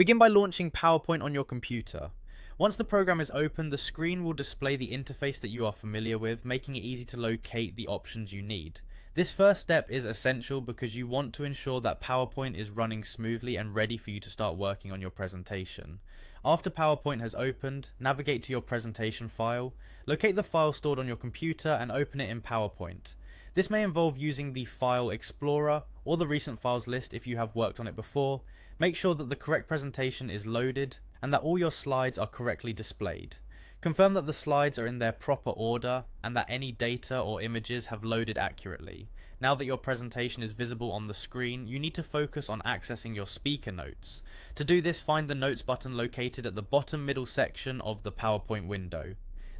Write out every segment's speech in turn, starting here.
Begin by launching PowerPoint on your computer. Once the program is open, the screen will display the interface that you are familiar with, making it easy to locate the options you need. This first step is essential because you want to ensure that PowerPoint is running smoothly and ready for you to start working on your presentation. After PowerPoint has opened, navigate to your presentation file, locate the file stored on your computer and open it in PowerPoint. This may involve using the File Explorer or the Recent Files list if you have worked on it before. Make sure that the correct presentation is loaded and that all your slides are correctly displayed. Confirm that the slides are in their proper order and that any data or images have loaded accurately. Now that your presentation is visible on the screen, you need to focus on accessing your speaker notes. To do this, find the Notes button located at the bottom middle section of the PowerPoint window.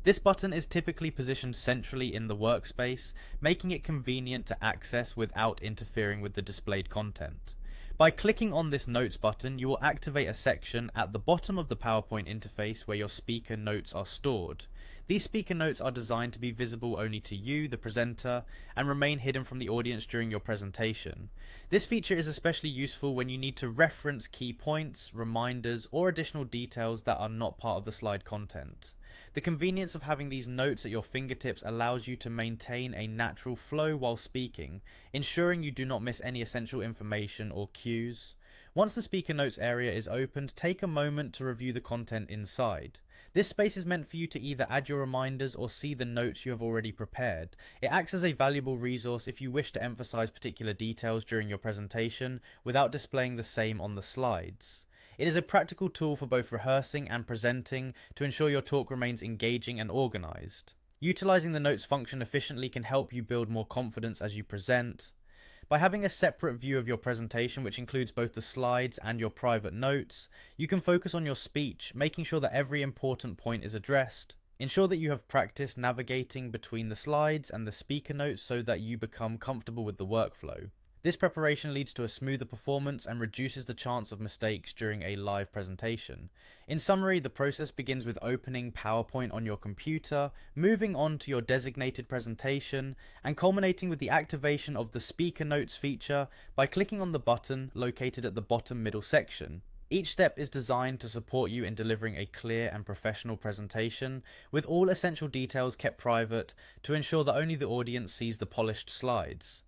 This button is typically positioned centrally in the workspace, making it convenient to access without interfering with the displayed content. By clicking on this Notes button, you will activate a section at the bottom of the PowerPoint interface where your speaker notes are stored. These speaker notes are designed to be visible only to you, the presenter, and remain hidden from the audience during your presentation. This feature is especially useful when you need to reference key points, reminders, or additional details that are not part of the slide content. The convenience of having these notes at your fingertips allows you to maintain a natural flow while speaking, ensuring you do not miss any essential information or cues. Once the speaker notes area is opened, take a moment to review the content inside. This space is meant for you to either add your reminders or see the notes you have already prepared. It acts as a valuable resource if you wish to emphasize particular details during your presentation without displaying the same on the slides. It is a practical tool for both rehearsing and presenting to ensure your talk remains engaging and organized. Utilizing the notes function efficiently can help you build more confidence as you present. By having a separate view of your presentation, which includes both the slides and your private notes, you can focus on your speech, making sure that every important point is addressed. Ensure that you have practiced navigating between the slides and the speaker notes so that you become comfortable with the workflow. This preparation leads to a smoother performance and reduces the chance of mistakes during a live presentation. In summary, the process begins with opening PowerPoint on your computer, moving on to your designated presentation, and culminating with the activation of the Speaker Notes feature by clicking on the button located at the bottom middle section. Each step is designed to support you in delivering a clear and professional presentation, with all essential details kept private to ensure that only the audience sees the polished slides.